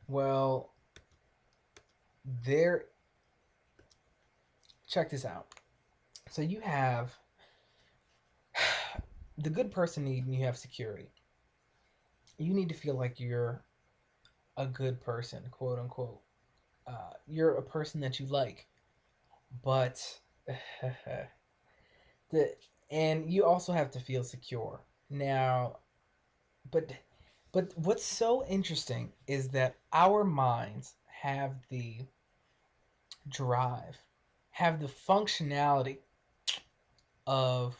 Well, there. Check this out. So you have the good person need, and you have security. You need to feel like you're a good person, quote unquote. You're a person that you like, but the and you also have to feel secure. Now, but what's so interesting is that our minds have the drive, have the functionality of,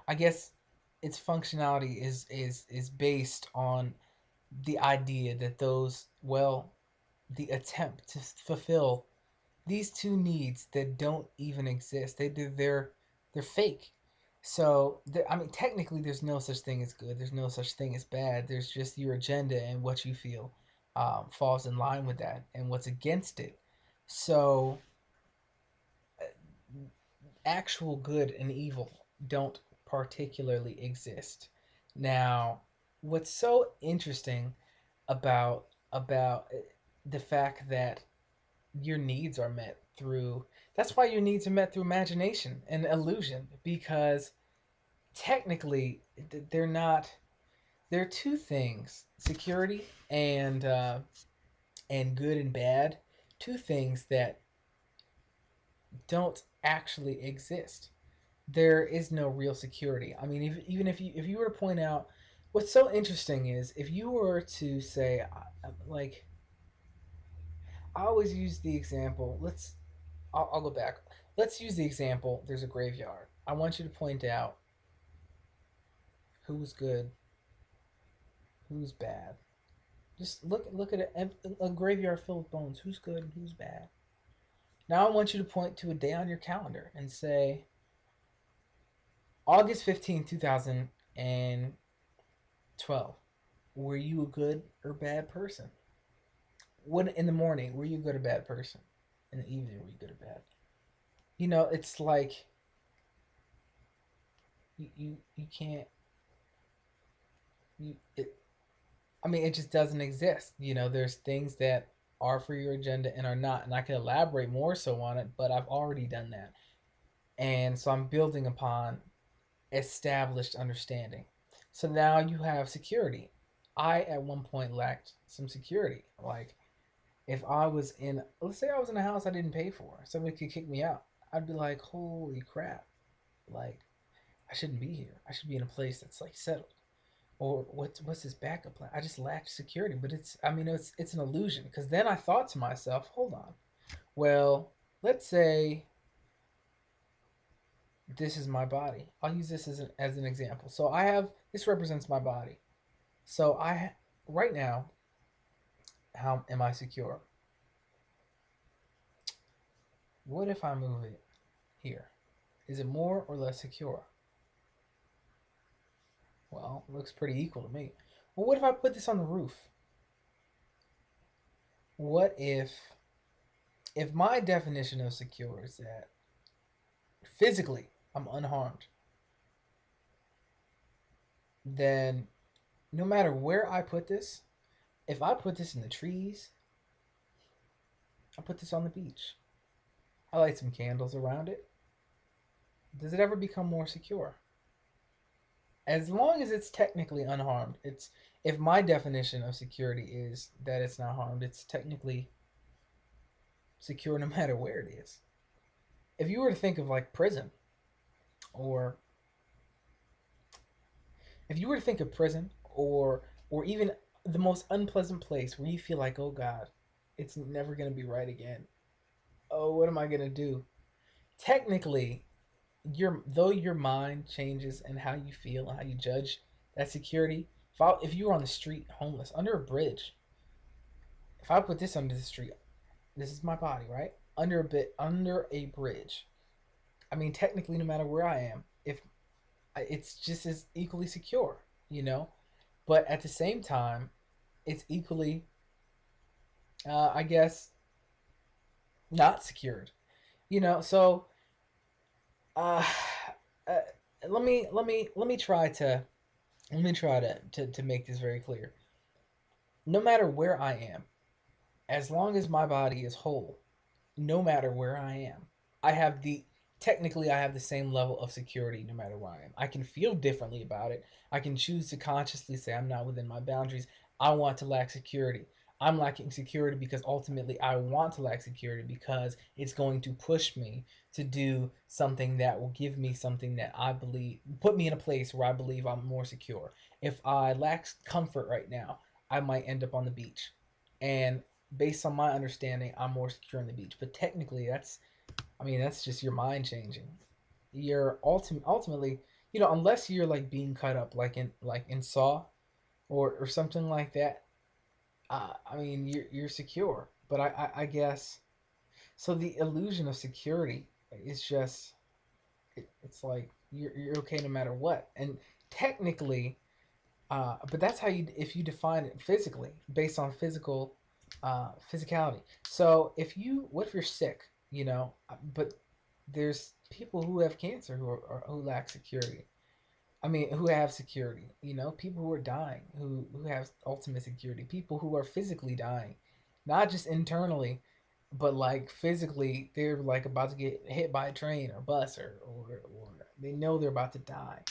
I guess its functionality is based on the idea that those, well, the attempt to fulfill these two needs that don't even exist. They're fake. So I mean, technically, there's no such thing as good. There's no such thing as bad. There's just your agenda and what you feel falls in line with that, and what's against it. So actual good and evil don't particularly exist. Now, what's so interesting about the fact that your needs are met through, that's why your needs are met through imagination and illusion, because technically they're not, there are two things, security and good and bad, two things that don't actually exist. There is no real security. I mean, even if you were to point out, what's so interesting is if you were to say, like, I always use the example. I'll go back. Let's use the example. There's a graveyard. I want you to point out who's good, who's bad. Just look at a graveyard filled with bones. Who's good and who's bad? Now I want you to point to a day on your calendar and say August 15th, 2012. Were you a good or bad person? What in the morning? Were you a good or bad person? In the evening, were you good or bad? It's like you can't you it. I mean, it just doesn't exist. There's things that are for your agenda and are not, and I can elaborate more so on it, but I've already done that, and so I'm building upon established understanding. So now you have security. I at one point lacked some security. Like, if I was in, let's say I was in a house I didn't pay for, somebody could kick me out. I'd be like, holy crap! Like, I shouldn't be here. I should be in a place that's like settled. Or what's this backup plan? I just lacked security, but I mean, it's an illusion, because then I thought to myself, hold on. Well, let's say this is my body. I'll use this as an example. So I have, this represents my body. So right now, how am I secure? What if I move it here? Is it more or less secure? Well, it looks pretty equal to me. Well, what if I put this on the roof? What if my definition of secure is that physically I'm unharmed, then no matter where I put this, if I put this in the trees, I put this on the beach, I light some candles around it, does it ever become more secure? As long as it's technically unharmed, it's, if my definition of security is that it's not harmed, it's technically secure no matter where it is. If you were to think of like prison, or if you were to think of prison, or even the most unpleasant place where you feel like, oh God, it's never gonna be right again. Oh, what am I gonna do? Technically, though your mind changes and how you feel and how you judge that security. If you were on the street homeless under a bridge, if I put this under the street, this is my body, right? Under a bridge. I mean, technically, no matter where I am, if it's just as equally secure, you know. But at the same time, it's equally, I guess, not secured. So uh, uh, let me try to Let me try to make this very clear. No matter where I am, as long as my body is whole, no matter where I am, I have the technically I have the same level of security no matter where I am. I can feel differently about it. I can choose to consciously say I'm not within my boundaries. I want to lack security. I'm lacking security because ultimately I want to lack security because it's going to push me to do something that will give me something that I believe put me in a place where I believe I'm more secure. If I lack comfort right now, I might end up on the beach. And based on my understanding, I'm more secure on the beach. But technically, I mean, that's just your mind changing. You're ultimately, unless you're like being cut up like in Saw or something like that. I mean, you're secure. But I guess so. The illusion of security is just it's like you're okay no matter what. And technically, but that's how you if you define it physically based on physicality. So what if you're sick? But there's people who have cancer who lack security. I mean, who have security. People who are dying who have ultimate security. People who are physically dying, not just internally, but like physically, they're like about to get hit by a train or bus or they know they're about to die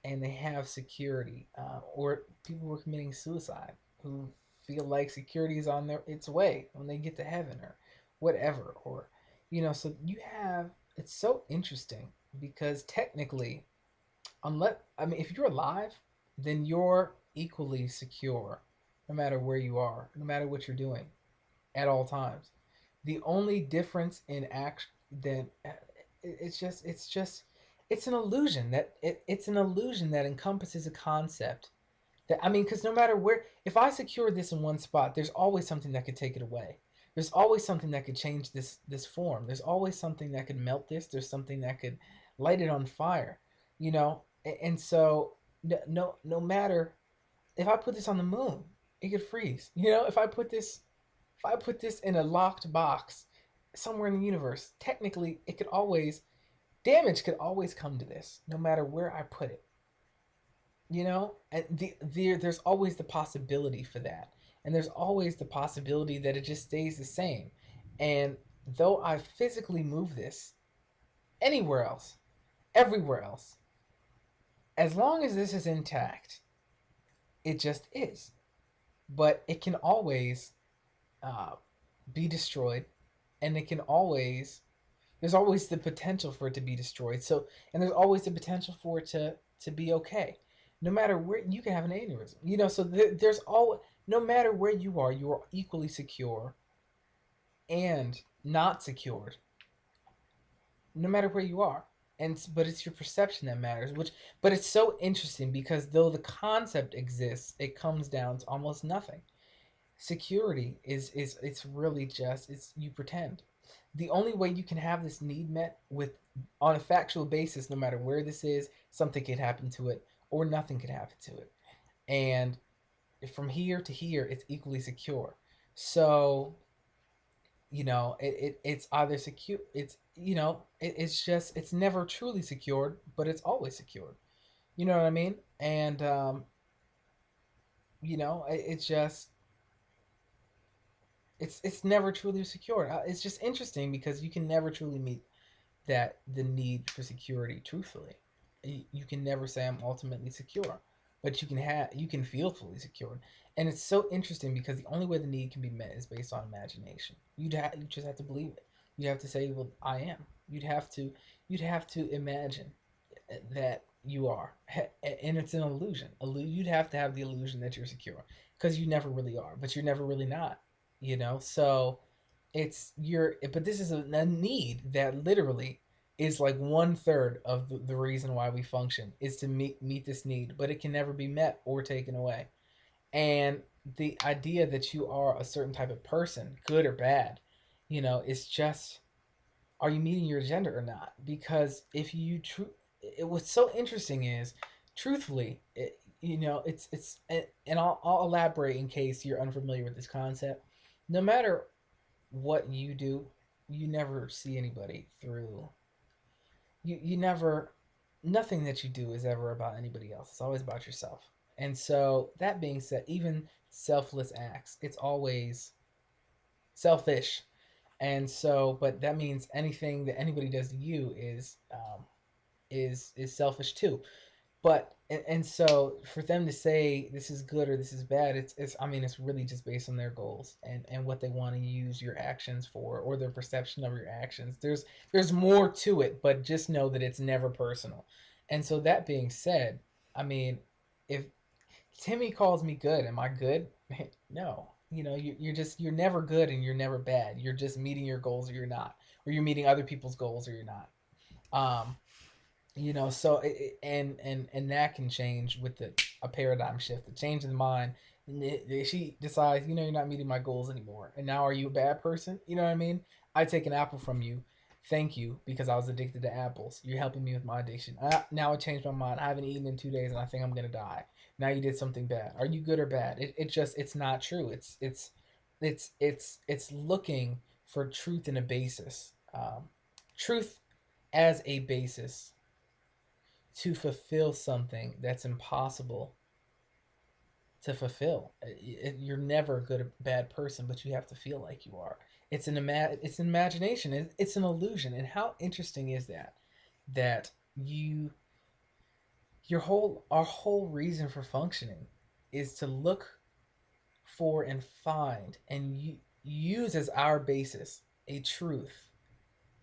and they have security, or people who are committing suicide who feel like security is on its way when they get to heaven or whatever, or so you have it's so interesting because technically, unless I mean, if you're alive, then you're equally secure, no matter where you are, no matter what you're doing, at all times. The only difference in act then it's an illusion it's an illusion that encompasses a concept that I mean, because no matter where, if I secure this in one spot, there's always something that could take it away. There's always something that could change this form. There's always something that could melt this. There's something that could light it on fire, and so no matter if I put this on the moon, it could freeze. If I put this in a locked box somewhere in the universe, technically it could always damage could always come to this, no matter where I put it. And there's always the possibility for that, and there's always the possibility that it just stays the same. And though I physically move this anywhere else, everywhere else, as long as this is intact, it just is. But it can always uh, be destroyed, and it can always there's always the potential for it to be destroyed. So, and there's always the potential for it to be okay. No matter where you can have an aneurysm, So there's all no matter where you are equally secure and not secured. No matter where you are, but it's your perception that matters. But it's so interesting because though the concept exists, it comes down to almost nothing. Security is it's really just it's you pretend. The only way you can have this need met with on a factual basis, no matter where this is, something could happen to it or nothing could happen to it. And from here to here, it's equally secure. So, it's either secure it's just it's never truly secured, but it's always secured. You know what I mean? And it's just it's never truly secure. It's just interesting because you can never truly meet that the need for security truthfully. You can never say I'm ultimately secure, but you can feel fully secure. And it's so interesting because the only way the need can be met is based on imagination. You just have to believe it. You have to say, well, I am. You'd have to imagine that you are, and it's an illusion. You'd have to have the illusion that you're secure because you never really are, but you're never really not. So but this is a need that literally is like one third of the reason why we function is to meet this need, but it can never be met or taken away. And the idea that you are a certain type of person, good or bad, is just, are you meeting your agenda or not? Because if you what's so interesting is, truthfully, and I'll elaborate in case you're unfamiliar with this concept. No matter what you do, you never see anybody through. You never. Nothing that you do is ever about anybody else. It's always about yourself. And so that being said, even selfless acts, it's always selfish. And so, but that means anything that anybody does to you is selfish too. But and so for them to say this is good or this is bad, it's I mean it's really just based on their goals and what they want to use your actions for or their perception of your actions. There's more to it, but just know that it's never personal. And so that being said, I mean, if Timmy calls me good, am I good? No. You know, you're just you're never good and you're never bad. You're just meeting your goals or you're not, or you're meeting other people's goals or you're not. Um, you know, so and that can change with a paradigm shift, a change in mind. She decides, you know, you're not meeting my goals anymore, and now are you a bad person? You know what I mean? I take an apple from you, thank you, because I was addicted to apples. You're helping me with my addiction. Now I changed my mind. I haven't eaten in 2 days, and I think I'm gonna die. Now you did something bad. Are you good or bad? It just it's not true. It's looking for truth in a basis. Truth as a basis to fulfill something that's impossible to fulfill. You're never a good or bad person, but you have to feel like you are. It's an imagination. It's an illusion. And how interesting is that? That you our whole reason for functioning is to look for and find and use as our basis a truth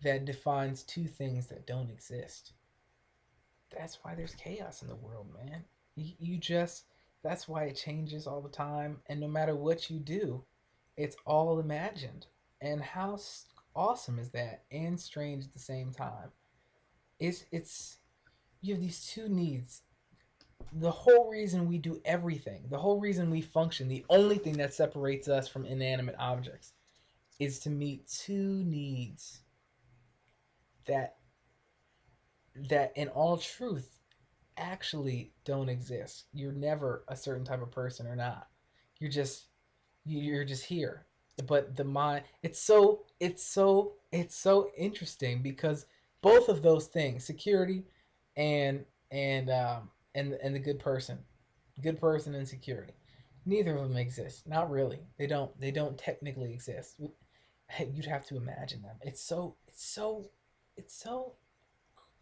that defines two things that don't exist. That's why there's chaos in the world, man. You just that's why it changes all the time, and no matter what you do, it's all imagined. And how awesome is that, and strange at the same time. It's you have these two needs. The whole reason we do everything, the whole reason we function, the only thing that separates us from inanimate objects is to meet two needs that in all truth actually don't exist. You're never a certain type of person or not. You're just you're just here. But the mind, it's so interesting because both of those things, security and and the good person and security, neither of them exist. Not really. They don't technically exist. You'd have to imagine them. It's so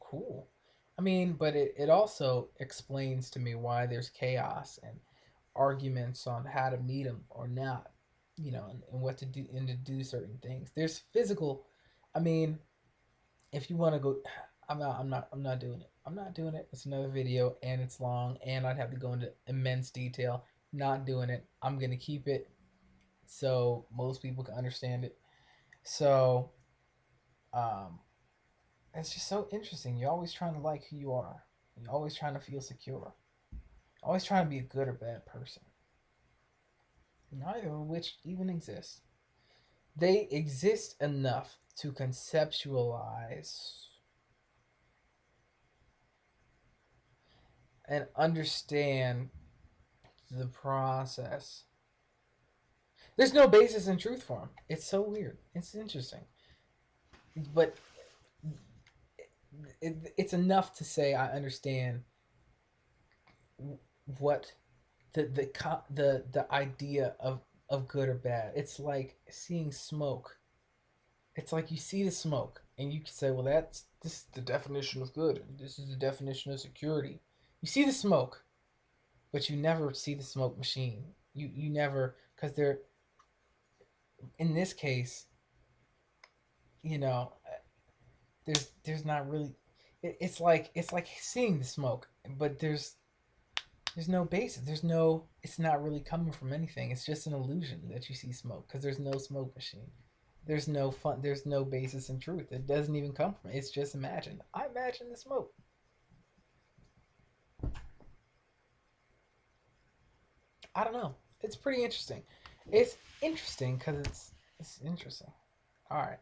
cool. I mean, but it also explains to me why there's chaos and arguments on how to meet them or not, you know, and what to do and to do certain things. There's physical. I mean, if you want to go, I'm not doing it. I'm not doing it. It's another video and it's long and I'd have to go into immense detail. Not doing it. I'm gonna keep it so most people can understand it. So, um, it's just so interesting. You're always trying to like who you are. You're always trying to feel secure. Always trying to be a good or bad person. Neither of which even exists. They exist enough to conceptualize and understand the process. There's no basis in truth for them. It's so weird. It's interesting. But it's enough to say I understand what the idea of good or bad. It's like seeing smoke. It's like you see the smoke and you can say, well, that's this is the definition of good. And this is the definition of security. You see the smoke, but you never see the smoke machine. You never because they're in this case, you know, there's not really. It's like seeing the smoke, but there's no basis. There's no. It's not really coming from anything. It's just an illusion that you see smoke because there's no smoke machine. There's no fun. There's no basis in truth. It doesn't even come from it. It's just imagined. I imagine the smoke. I don't know. It's pretty interesting. It's interesting because it's interesting. All right.